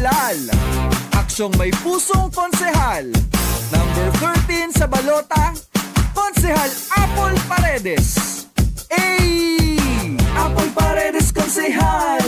ihalal, aksyong may pusong konsehal. Number 13 sa balota, Konsehal Apple Paredes. Apple Paredes konsehal.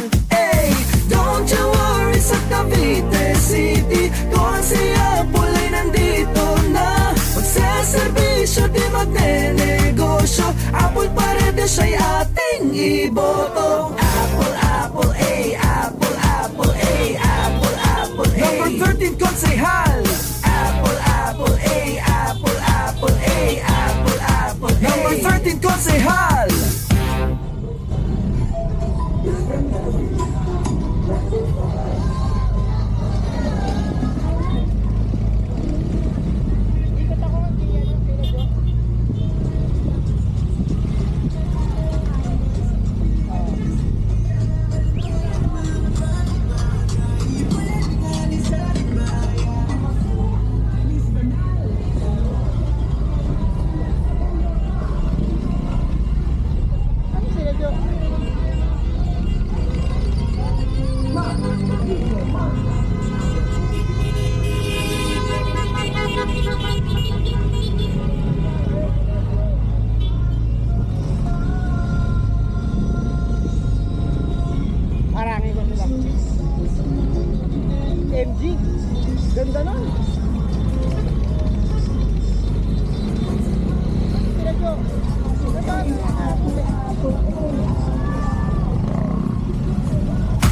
Don't you worry sa Cavite City, kung si Apple ay nandito na. Magseservisyo di magnenegosyo, Apple Paredes ay ating iboto. Apple, Apple, Apple, Apple, Apple, Apple, Number 13 konsehal. Apple, Apple, Apple, Apple, Apple, Apple, Number 13 konsehal. MG, ganda nun.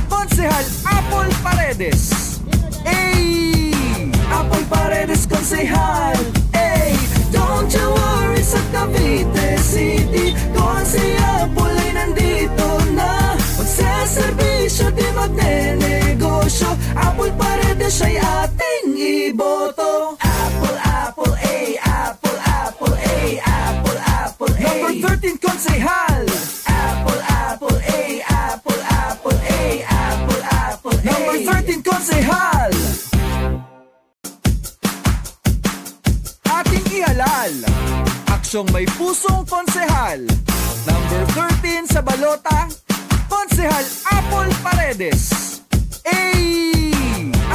Konsehal Apple Paredes. Apple Paredes konsehal. Don't you worry sa Cavite City, kung si Apple ay nandito na. Magseservisyo di magnenegosyo, Apple Paredes ay ating iboto. Apple, Apple, Apple, Apple, Apple, Apple, Number 13 konsehal. Apple, Apple, Apple, Apple, Apple, Apple, Number 13 konsehal. Ating ihalal, aksyong may pusong konsehal. Number 13 sa balota, Konsehal Apple Paredes.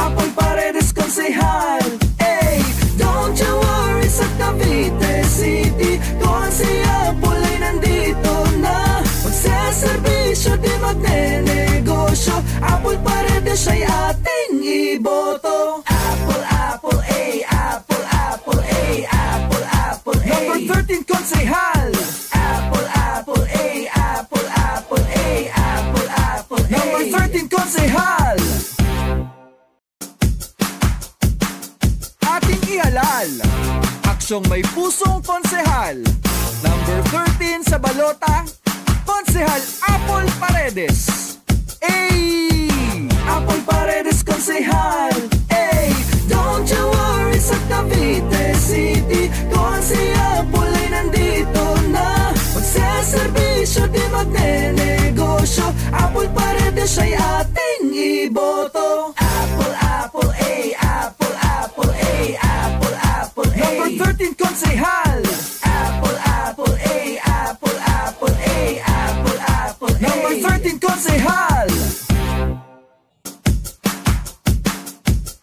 Apple Paredes konsehal. Don't you worry sa Cavite City, kung si Apple ay nandito na. Magseservisyo di magnenegosyo, Apple Paredes ay ating iboto. Apple, Apple, Apple, Apple, Apple, Apple, Number 13 konsehal. Apple, Apple, Apple, Apple, Apple, Apple, Number 13 konsehal. Ating ihalal, aksyong may pusong konsehal. Number 13 sa balota, Konsehal Apple Paredes. Apple Paredes konsehal. Don't you worry sa Cavite City, kung si Apple ay nandito na. Magseservisyo di magnenegosyo, Apple Paredes ay ating iboto. Apple, Apple, Apple, Apple, Apple, Apple, Number 13 konsehal. Apple, Apple, Apple, Apple, Apple, Apple, Number 13 konsehal.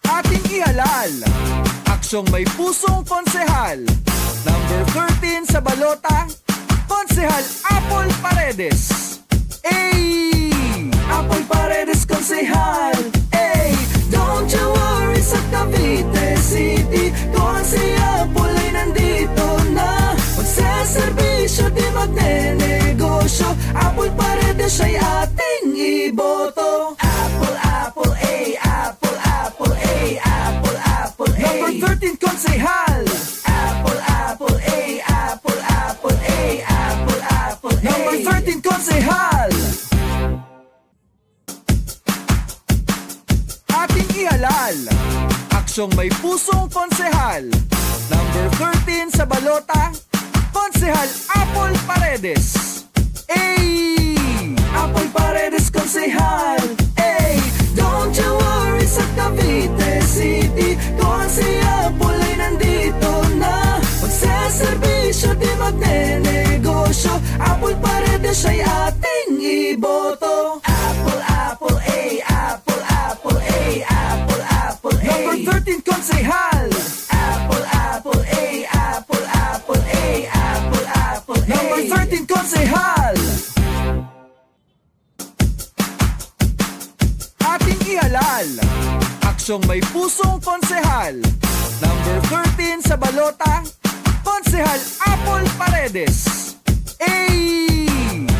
Ating ihalal, aksyong may pusong konsehal. Number 13 sa balota, Konsehal Apple Paredes. Apple Paredes konsehal. Don't you worry sa Cavite City, kung si Apple ay nandito na. Magseservisyo di magnenegosyo, Apple Paredes ay ating iboto. Apple, Apple, Apple, Apple, Apple, Apple, Number 13 konsehal. Apple, Apple, Apple, Apple, Apple, Apple, Number 13 konsehal. Ating ihalal, aksyong may pusong konsehal. Number 13 sa balota, Konsehal Apple Paredes. Apple Paredes konsehal. Don't you worry sa Cavite City, kung si Apple ay nandito na. Magseservisyo di magnenegosyo, Apple Paredes ay ating iboto. Apple, Apple, Apple, Apple, Apple, ihalal, aksyong may pusong konsehal. Number 13 sa balota, Konsehal Apple Paredes. Ay!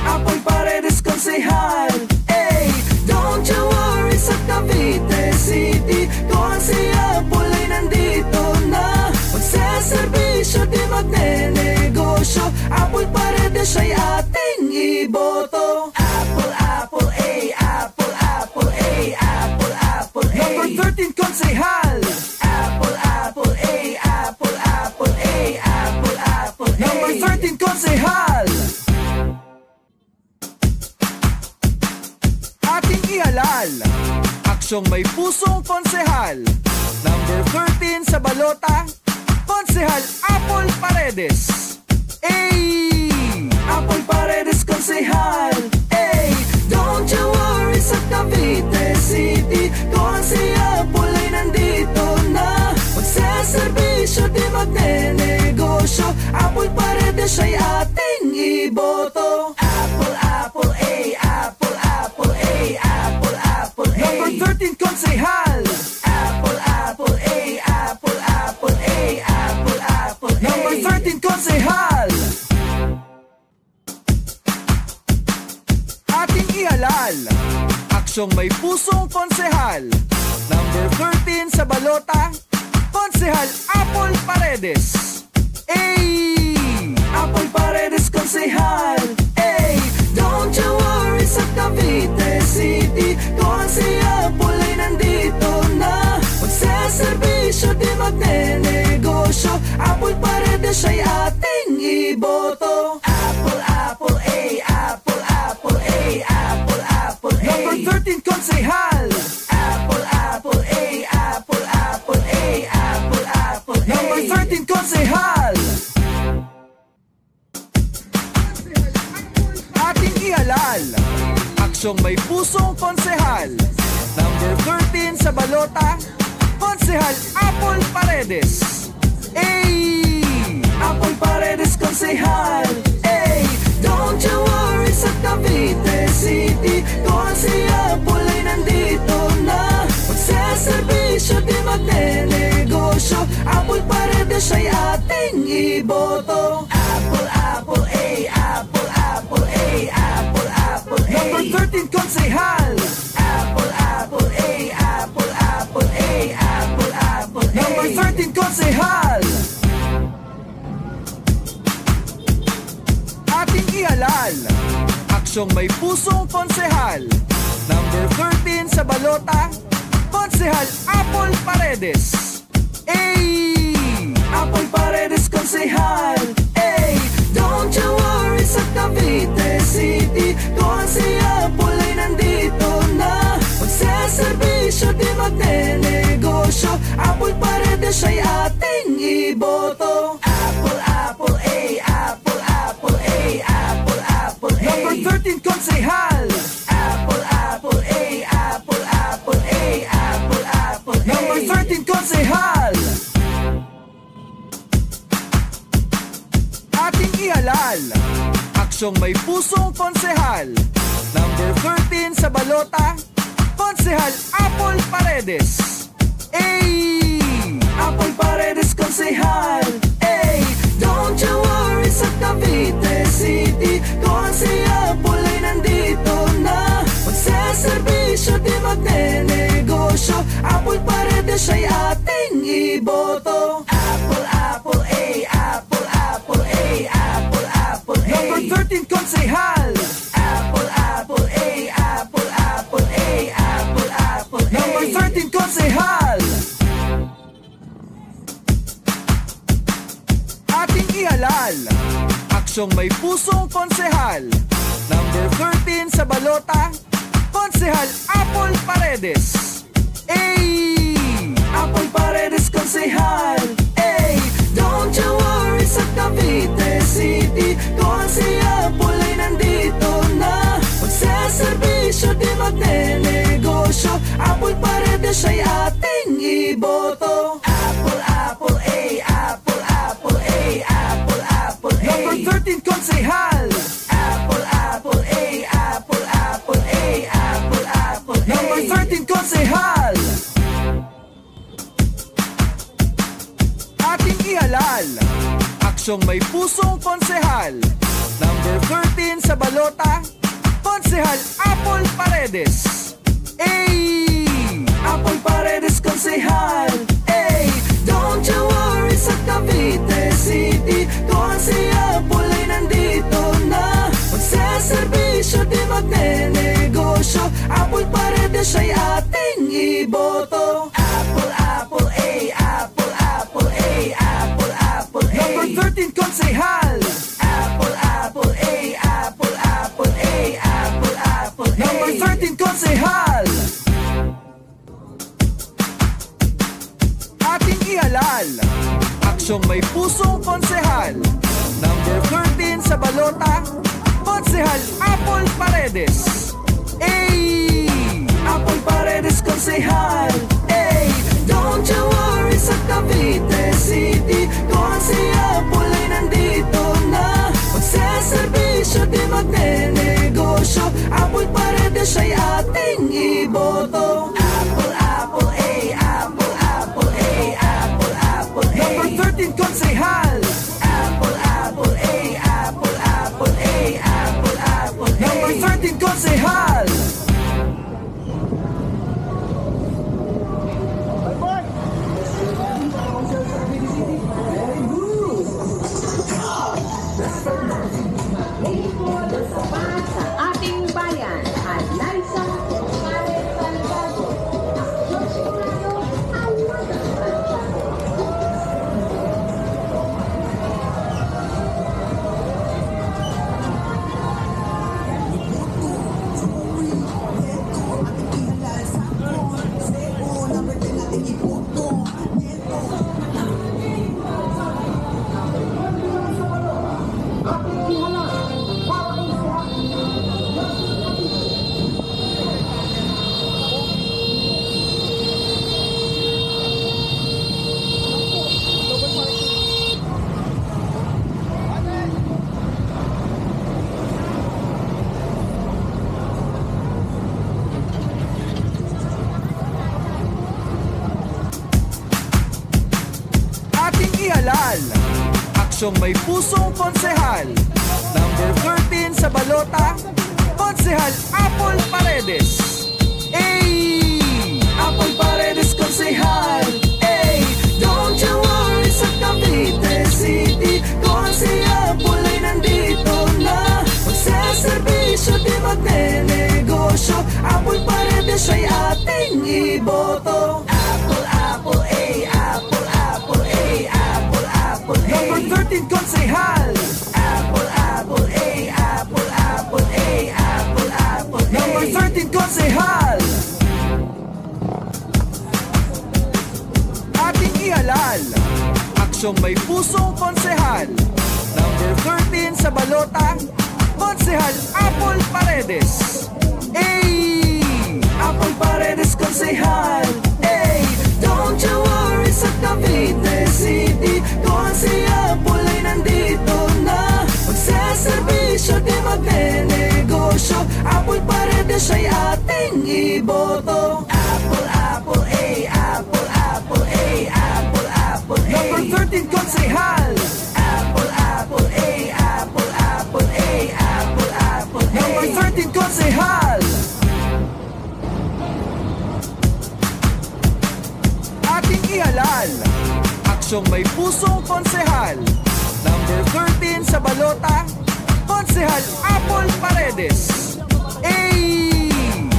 Apple Paredes konsehal. Ay! Don't you worry sa Cavite City, kung si Apple ay nandito na. Magseservisyo di magnenegosyo, Apple Paredes ay ating iboto. Apple, Apple, ay, Apple, Apple, ay, Apple, Apple, ay. Number 13 konsehal. Apple, Apple, ay, Apple, Apple, ay, Apple, Apple, ay. Number 13 konsehal. Ating ihalal, aksyong may pusong konsehal. Number 13 sa balota, Konsehal Apple Paredes. Ay! Apple Paredes konsehal. Ay! Don't you worry sa Cavite City, kung si Apple ay nandito na. Magseservisyo di magnenegosyo, Apple Paredes ay ating iboto. Apple, Apple, ay, Apple, Apple, ay, Apple, Apple, ay. Number 13 konsehal. Apple, Apple, ay, Apple, Apple, ay, Apple, Apple, ay. Number 13 konsehal. Ating ihalal, aksyong may pusong konsehal. Number 13 sa balota, Konsehal Apple Paredes. Ay! Apple Paredes konsehal. Ay! Don't you worry sa Cavite City, kung si Apple ay nandito na. Magseservisyo di magnenegosyo, Apple Paredes ay ating iboto. Apple, Apple, ay, Apple, Apple, ay, Apple, Apple, ay. Number 13 konsehal. Apple, Apple, ay, Apple, Apple, ay, Apple, Apple, ay. Number 13 konsehal. Ating ihalal, aksyong may pusong konsehal. Number 13 sa balota, Konsehal Apple Paredes. Ay! Apple Paredes konsehal. Ay! Don't you worry sa Cavite City, kung si Apple ay nandito na. Magseservisyo di magnenegosyo, Apple Paredes ay ating iboto. Apple, Apple, ay, Apple, Apple, ay, Apple, Apple, ay. Number 13 konsehal. Apple, Apple, ay, Apple, Apple, ay, Apple, Apple, ay. Number 13 konsehal. Ating ihalal, aksyong may pusong konsehal. Number 13 sa balota, Konsehal Apple Paredes. Ay! Apple Paredes konsehal. Ay! Don't you worry sa Cavite City, kung si Apple ay nandito na. Magseservisyo di magnenegosyo, Apple Paredes ay ating iboto. Apple, Apple, ay, Apple, Apple, ay, Apple, Apple, ay. Number 13 konsehal. Apple, Apple, ay, Apple, Apple, ay, Apple, Apple, ay. Number 13 konsehal. Ating ihalal, aksyong may pusong konsehal. Number 13 sa balota, Konsehal Apple Paredes. Ay! Apple Paredes konsehal. Ay! Don't you worry sa Cavite City, kung si Apple ay nandito na. Magseservisyo di magnenegosyo, Apple Paredes ay ating iboto. Apple, Apple, ay, Apple, Apple, ay, Apple, Apple, ay. Number 13 konsehal. Apple, Apple, ay, Apple, Apple, ay, Apple, Apple, ay. Number 13 konsehal. Ating ihalal, aksyong may pusong konsehal. Number 13 sa balota, Konsehal Apple Paredes. Ay! Apple Paredes konsehal. Ay! Don't you worry sa Cavite City, kung si Apple ay nandito na. Magseservisyo di magnenegosyo, Apple Paredes ay ating iboto. Apple, Apple, ay, Apple, Apple, ay, Apple, Apple, ay. Number 13 konsehal. Apple, Apple, ay, Apple, Apple, ay, Apple, Apple, ay. Number 13 konsehal. konsehal. Ating ihalal, aksyong may pusong konsehal. Number 13 sa balota, Konsehal Apple Paredes. Ay! Apple Paredes konsehal. Ay! Don't you worry sa Cavite City, kung si Apple ay nandito na. Magseservisyo di magnenegosyo, Apple Paredes ay ating iboto. Apple, Apple, ay, Apple, Apple, ay, Apple, Apple, ay. Number 13 konsehal. Apple, Apple, ay, Apple, Apple, ay, Apple, Apple, ay. Number 13 konsehal. Ating ihalal, aksyong may pusong konsehal. Number 13 sa balota, Konsehal Apple Paredes. Ay! Apple Paredes konsehal. Ay! Don't you worry sa Cavite City, kung si Apple ay nandito na. Magseservisyo di magnenegosyo, Apple Paredes ay ating iboto. Apple, Apple, ay, Apple, Apple, ay, Apple, Apple, ay. Number 13 konsehal. Apple, Apple, ay, Apple, Apple, ay, Apple, Apple, ay. Number 13 konsehal. Sa ating bayan at Liza Suarez Salgado, ihalal, aksyong may pusong konsehal. Number 13 sa balota, Konsehal Apple Paredes. Ay! Apple Paredes konsehal. Ay! Don't you worry sa Cavite City, kung si Apple ay nandito na. Magseservisyo di magnenegosyo, Apple Paredes ay ating iboto. Apple, Apple, ay, Apple, Apple, ay, Apple, Apple, ay. Number 13 konsehal. Apple, Apple, ay, Apple, Apple, ay, Apple, Apple, ay. Number 13 konsehal. Ating ihalal, aksyong may pusong konsehal. Number 13 sa balota, Konsehal Apple Paredes. Ay! Apple Paredes konsehal. Ay! Don't you worry sa Cavite City, kung si Apple ay nandito na. Magseservisyo di magnenegosyo, Apple Paredes ay ating iboto. Apple, Apple, ay, Apple, Apple, ay, Apple, Apple, ay. Number 13 konsehal. Apple, Apple, ay, Apple, Apple, ay, Apple, Apple, ay. Number 13 konsehal. Ating ihalal, aksyong may pusong konsehal. Number 13 sa balota, Konsehal Apple Paredes. Ay!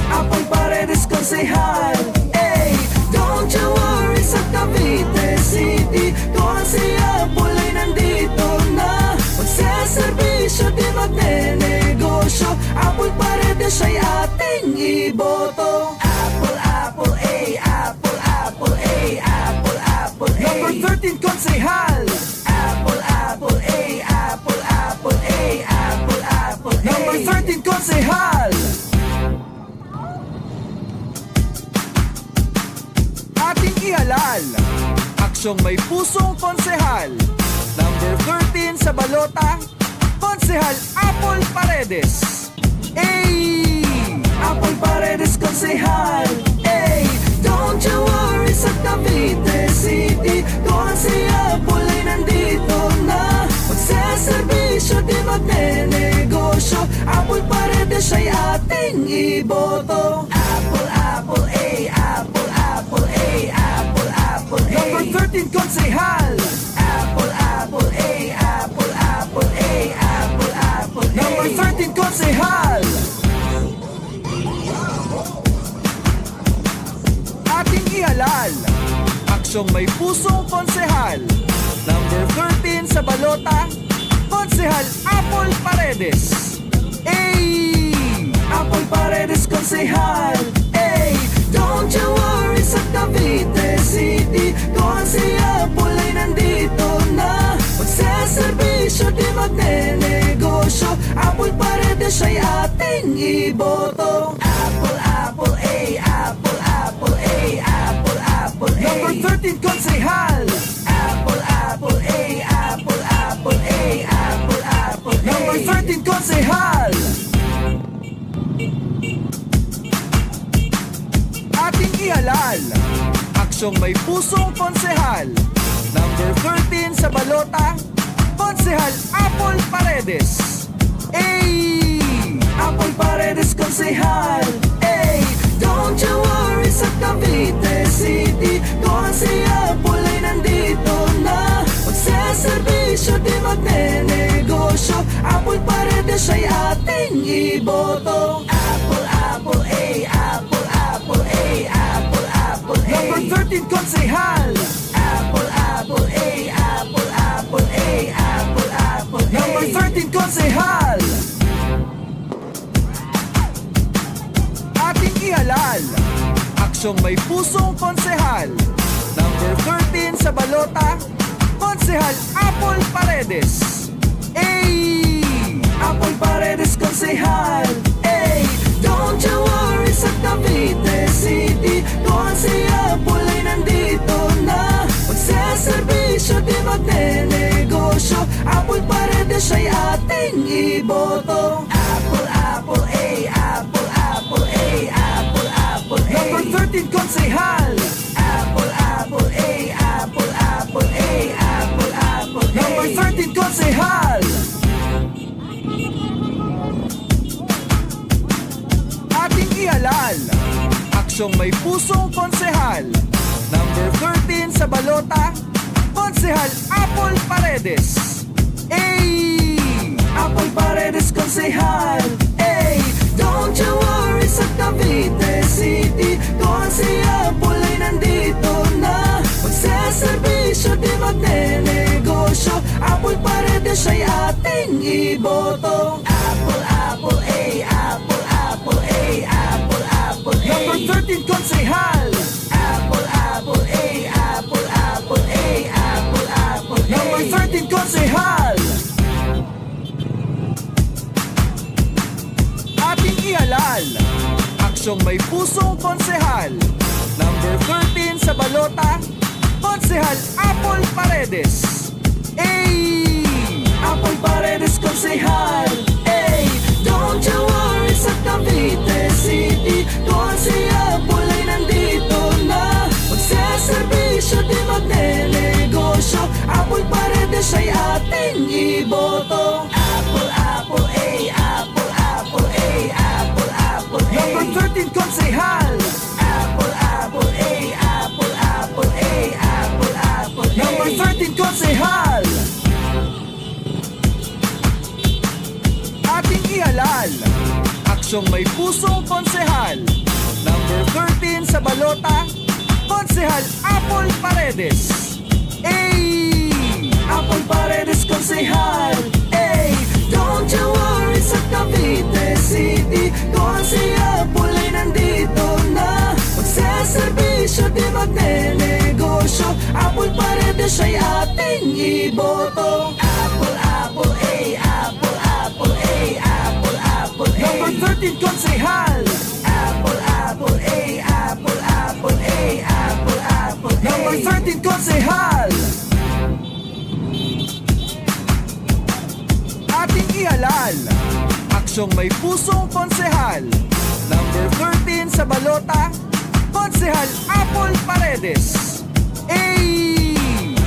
Apple Paredes konsehal. Ay! Don't you worry sa Cavite City, kung si Apple ay nandito na. Magseservisyo di magnenegosyo, Apple Paredes ay ating iboto. Apple, Apple, ay, Apple, Apple, ay, Apple, Apple, ay. Number 13 konsehal. Apple, Apple, ay, Apple, Apple, ay, Apple, Apple, ay. Number 13 konsehal. Ating ihalal, aksyong may pusong konsehal. Number 13 sa balota, Konsehal Apple Paredes. Ay! Apple Paredes konsehal. Ay! Paredes ay ating iboto. Apple, apple, A, apple, apple, A, apple, apple, A. Number 13, Konsehal. Apple, apple, A, apple, apple, A, apple, apple, A. Number 13, Konsehal. Ating ihalal, aksyong may pusong konsehal. Number 13 sa balota, Konsehal Apple Paredes. Ay! Apple Paredes, Konsehal. Ay! Don't you worry sa Cavite City, Konsehal Apple ay nandito na. Magseservisyo, di magnenegosyo, Apple Paredes ay ating iboto. Apple, apple, A, apple, apple, A, apple, apple, A. Number 13, Konsehal. Apple, apple, A, apple, apple, A, apple, apple, A. Number 13, Konsehal. Ating ihalal, aksyong may pusong konsehal. Number 13 sa balota, Konsehal Apple Paredes. Ay! Apple Paredes, Konsehal. Ay! Don't you worry sa Cavite City, Konsehal Apple ay nandito na. Magseservisyo, di magnenegosyo, Apple Paredes ay ating iboto. Apple, apple, A, apple, apple, A, apple, apple, A. Number 13, Konsehal. Apple, apple, A, apple, apple, A, apple, apple, A. Number 13, Konsehal. Ating ihalal, aksyong may pusong konsehal. Number 13 sa balota, Konsehal Apple Paredes. Ay! Apple Paredes, Konsehal. Ay! Don't you worry sa Cavite City, Konsehal Apple ay nandito na. Magseservisyo, di magnenegosyo, Apple Paredes ay ating iboto. Apple, apple, A, apple, apple, A, apple, apple, A. Number 13, Konsehal. Apple, apple, A, apple, apple, A, apple, apple, A. Number 13, Konsehal. Ating ihalal, aksyong may pusong konsehal. Number 13 sa balota, Konsehal Apple Paredes. Ay! Apple Paredes, Konsehal. Ay! Don't you worry sa Cavite City, Konsehal Apple ay nandito na. Magseservisyo, di magnenegosyo, Apple Paredes ay ating iboto. Apple, apple, A, apple, apple, A, apple, apple, A. Number 13, Konsehal. Apple, apple, A, apple, apple, A, apple, apple, A. Number 13, Konsehal. Ating ihalal, aksyong may pusong konsehal. Number 13 sa balota, Konsehal Apple Paredes. Ay! Apple Paredes, Konsehal. Ay! Don't you worry sa Cavite City, Konsehal Apple ay nandito na. Magseservisyo, di magnenegosyo, Apple Paredes ay ating iboto. Apple, apple, A, apple, apple, A, apple, apple, A. Number 13, Konsehal. Apple, apple, A, apple, apple, A, apple, apple, A. Number 13, Konsehal. Ating ihalal, aksyong may pusong konsehal. Number 13 sa balota, Konsehal Apple Paredes. Ay! Apple Paredes, Konsehal. Ay! Don't you worry sa Cavite City, Konsehal Apple ay nandito na. Magseservisyo, di magnenegosyo, Apple Paredes ay ating iboto. Apple, apple, A, apple, apple, A, apple, apple, A. Number 13, Konsehal. Apple, apple, A, apple, apple, A, apple, apple, A. Number 13, Konsehal. Ating ihalal, aksyong may pusong konsehal. Number 13 sa balota, Konsehal Apple Paredes. Ay!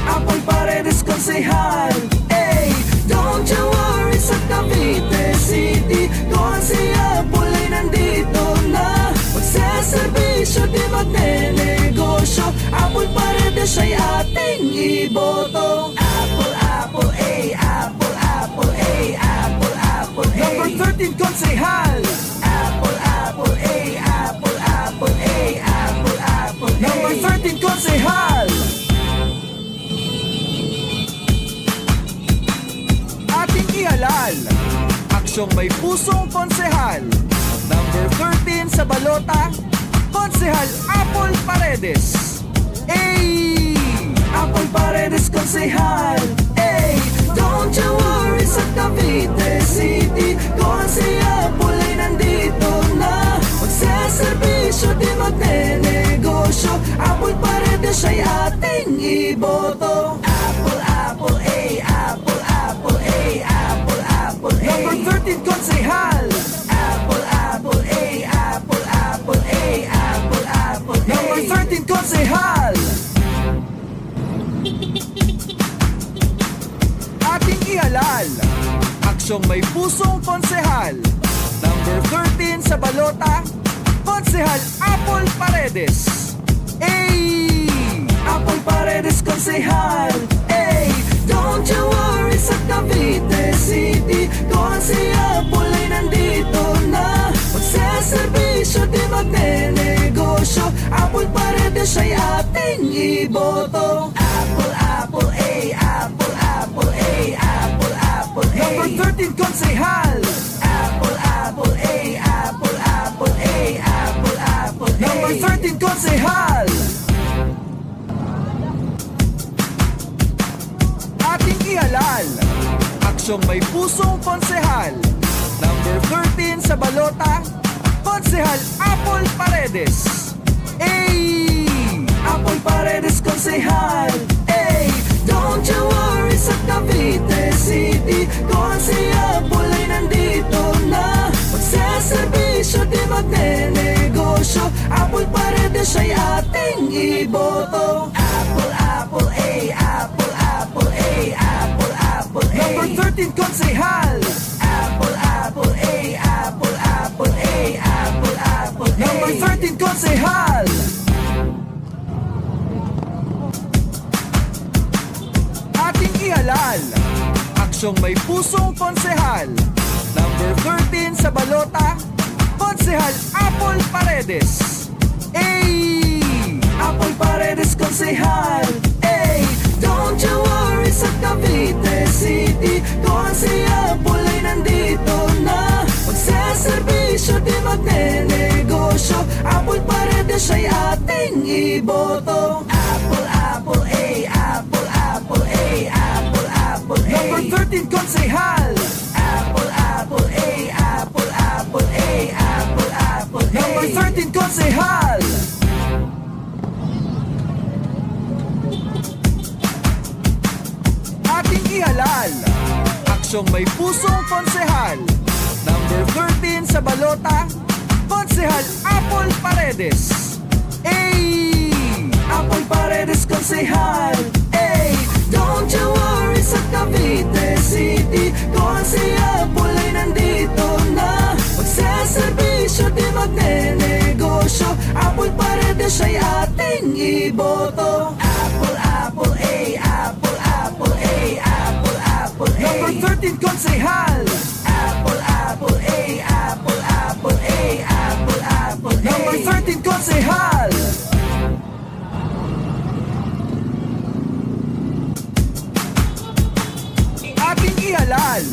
Apple Paredes, Konsehal. Ay! Don't you worry sa Cavite City, kung si Apple ay nandito na. Magseservisyo di magnenegosyo, Apple Paredes ay ating iboto. Apple, Apple, Apple, Apple, Apple, Apple, Number 13, Konsehal. Apple, Apple, Apple, Apple, Apple, Apple, Number 13, Konsehal. Ating ihalal, aksyong may pusong konsehal. Number 13 sa balota, Konsehal Apple Paredes. Ay, Apple Paredes Konsehal. Ay, don't you worry sa Cavite City, kung si Apple ay nandito na. Magseservisyo di magnenegosyo, Apple Paredes ay ating iboto. Apple, Apple, Apple, Apple, Apple, Apple, Number 13 Konsehal. Apple, Apple, Apple, Apple, Apple, Apple, Number 13 Konsehal. Ating ihalal, aksyong may pusong konsehal. Number 13 sa balota, Konsehal Apple Paredes. Ay, Apple Paredes Konsehal. Ay, don't you worry sa Cavite City, kung si Apple ay nandito na. Magseservisyo di magnenegosyo, Apple Paredes ay ating iboto. Apple, Apple, Apple, Apple, Apple, Apple, Number 13 Konsehal. Apple, Apple, Apple, Apple, Apple, Apple, Number 13 Konsehal. Ating ihalal, aksyong may pusong konsehal. Number 13 sa balota, Konsehal Apple Paredes. Ay, Apple Paredes Konsehal. Ay, don't you worry sa Cavite City, kung si Apple ay nandito na. Magseservisyo di magnenegosyo, Apple Paredes ay ating iboto. Apple, Apple, Apple, Apple, Apple, Apple, Number 13 Konsehal. Apple, Apple, Apple, Apple, Apple, Apple, Number 13 Konsehal. Ating ihalal, aksyong may pusong konsehal. Number 13 sa balota, Konsehal Apple Paredes. Ay, Apple Paredes Konsehal. Ay, don't you worry sa Cavite City, kung si Apple ay nandito na. Magseservisyo di magnenegosyo, Apple Paredes ay ating iboto. Apple, Apple, Apple, Apple, Apple, Apple, Number 13 Konsehal. Apple, Apple, Apple, Apple, Apple, Apple, Number 13 Konsehal. Ating ihalal, aksyong may pusong konsehal. Number 13 sa balota, Konsehal Apple Paredes. Ay, Apple Paredes Konsehal. Ay, don't you worry sa Cavite City, kung si Apple ay nandito na. Magseservisyo di magnenegosyo, Apple Paredes ay ating iboto. Apple, Apple, Apple, Apple, Apple, Apple, Number 13 Konsehal. Apple, Apple, Apple, Apple, Apple, Apple, Number 13 Konsehal. Ating ihalal,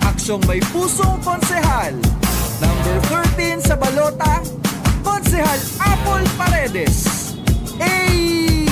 aksyong may pusong konsehal. Number 13 sa balota, Konsehal Apple Paredes. Ay,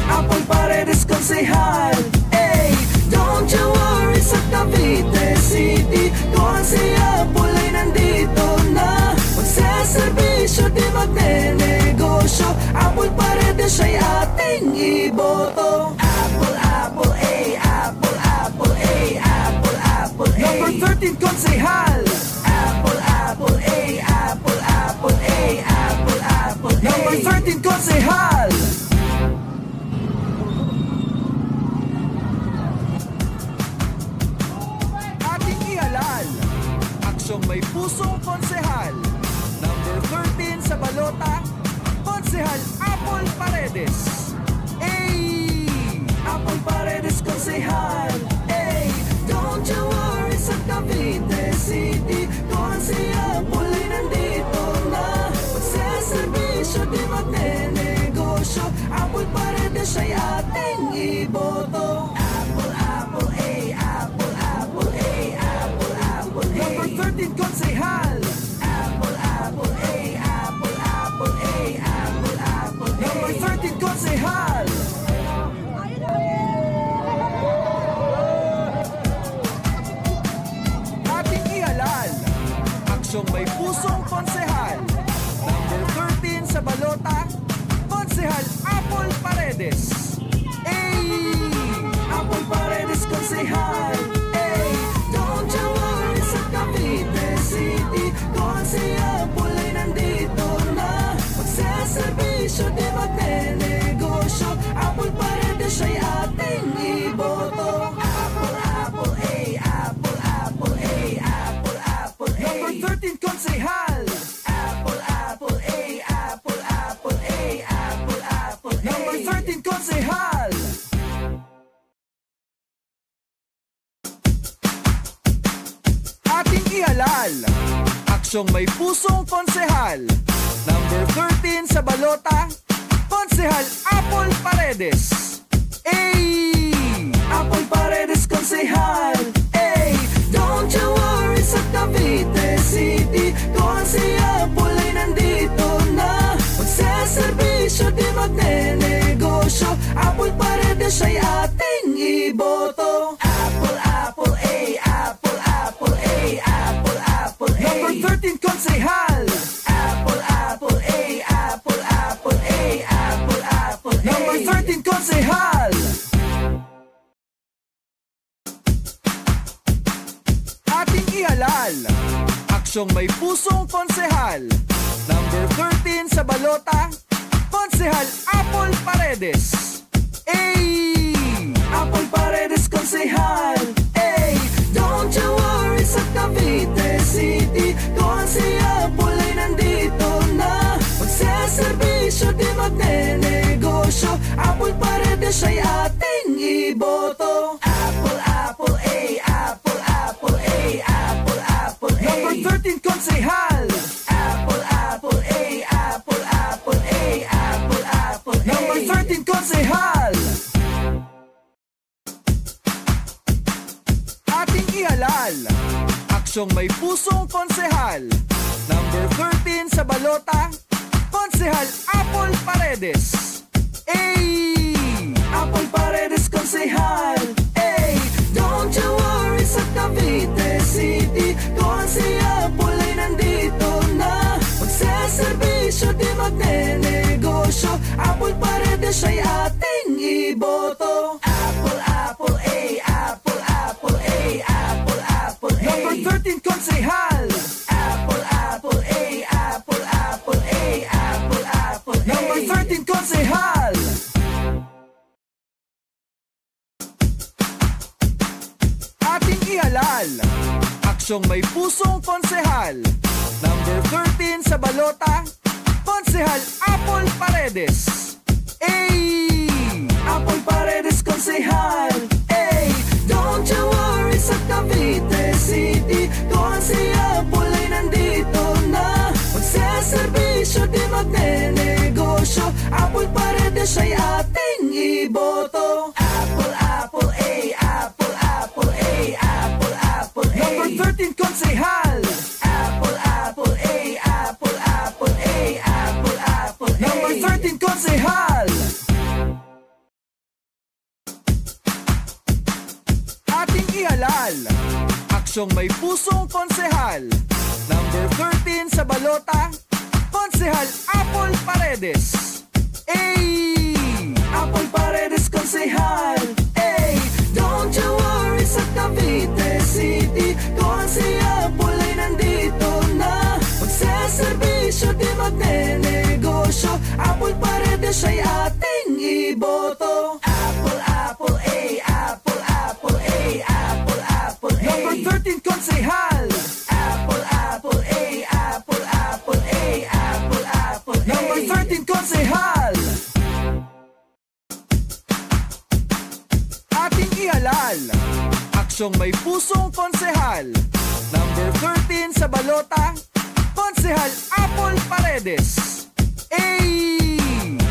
Apple Paredes Konsehal. Ay, don't you worry sa Cavite City, kung si Apple ay nandito na. Magseservisyo di magnenegosyo, Apple Paredes ay ating iboto. Apple, Apple, Apple, Apple, Apple, Apple, Number 13 Konsehal. Apple, Apple, Apple, Apple, Apple, Apple, Number 13 Konsehal. Ating ihalal, Konsehal Apple Paredes. Apple Paredes Konsehal. Don't you worry sa Cavite City. Kung si Apple ay nandito na, magsaservisyo di magnenegosyo. Apple Paredes ay ating iboto. Apple, Apple, Apple, Apple, Apple, Apple, Number 13 Konsehal. Apple, Apple, Apple, Apple, Apple, Apple, Number 13 Konsehal. Ating ihalal, aksyong may pusong konsehal. Number 13 sa balota, Konsehal Apple Paredes. Apple Paredes Konsehal. Don't you worry sa Cavite City. Kung si Apple ay nandito na, magsaservisyo di magnenegosyo. Apple Paredes ay ating iboto. Apple, Apple, Apple, Apple, Apple, Apple, Number 13 Konsehal. Apple, Apple, Apple, Apple, Apple, Apple, Number 13 Konsehal. Ating ihalal, aksyong may pusong konsehal. Number 13 sa balota, Konsehal Apple Paredes. Apple Paredes Konsehal. Don't you worry sa Cavite City. Kung si Apple ay nandito na, magsaservisyo di magnenegosyo. Apple Paredes ay ating iboto. Apple, Apple, Apple, Apple, Apple, Apple, Number 13 Konsehal. Apple, Apple, Apple, Apple, Apple, Apple, Number 13 Konsehal. Ating ihalal, aksyong may pusong konsehal. Number 13 sa balota, Konsehal Apple Paredes. Apple Paredes Konsehal. Don't you worry sa Cavite City. Kung si Apple ay nandito na, magsaservisyo di magnenegosyo. Apple Paredes ay ating iboto. Apple, Apple, Apple, Apple, Apple, Apple, Number 13 Konsehal. Apple, Apple, Apple, Apple, Apple, Apple, Number 13 Konsehal. Ating ihalal, aksyong may pusong konsehal. Number 13 sa balota, Konsehal Apple Paredes. Apple Paredes Konsehal. Don't you worry sa Cavite City. Kung si Apple ay nandito na, magsaservisyo di magnenegosyo. Apple Paredes ay ating iboto. Apple, Apple, Apple, Apple, Apple, Apple, Number 13 Konsehal. Apple, Apple, Apple, Apple, Apple, Apple, Number 13 Konsehal. Ating ihalal, aksyong may pusong konsehal. Number 13 sa balota, Konsehal Apple Paredes. Apple Paredes Konsehal. Don't you worry sa Cavite City. Kung si Apple ay nandito na, magsaservisyo di magnenegosyo. Apple Paredes ay ating iboto. Apple, Apple, Apple, Apple, Apple, Apple, Number 13 Konsehal. Apple, Apple, Apple, Apple, Apple, Apple, Number 13 Konsehal. Ating ihalal, aksyong may pusong konsehal. Number 13 sa balota, Konsehal Apple Paredes. Apple Paredes Konsehal. Don't you worry sa Cavite City. Kung si Apple ay nandito na, magsaservisyo di magnenegosyo. Apple Paredes ay ating iboto. Apple, Apple, Apple, Apple, Apple, Apple, Number 13 Konsehal. Apple, Apple, Apple, Apple, Apple, Apple, Number 13 Konsehal. Aksyong may pusong konsehal. Number 13 sa balota, Konsehal Apple Paredes. Ay!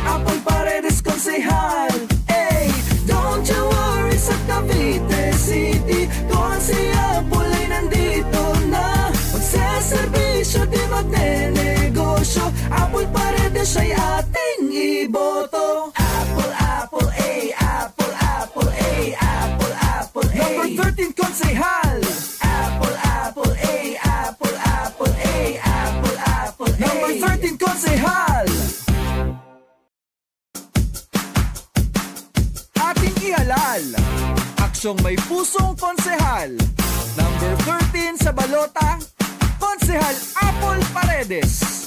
Apple Paredes Konsehal. Ay! Don't you worry sa Cavite City, kung si Apple ay nandito na. Magsaservisyo di magnenegosyo, Apple Paredes ay ating iboto. Apple, Apple, ay, Apple, Apple, ay, Apple, Apple, ay. Number 13 Konsehal. Apple, Apple, ay, Apple, Apple, ay, Apple, Apple, ay. Number 13 Konsehal. Ating ihalal, aksyong may pusong konsehal. Number 13 sa balota, Konsehal Apple Paredes.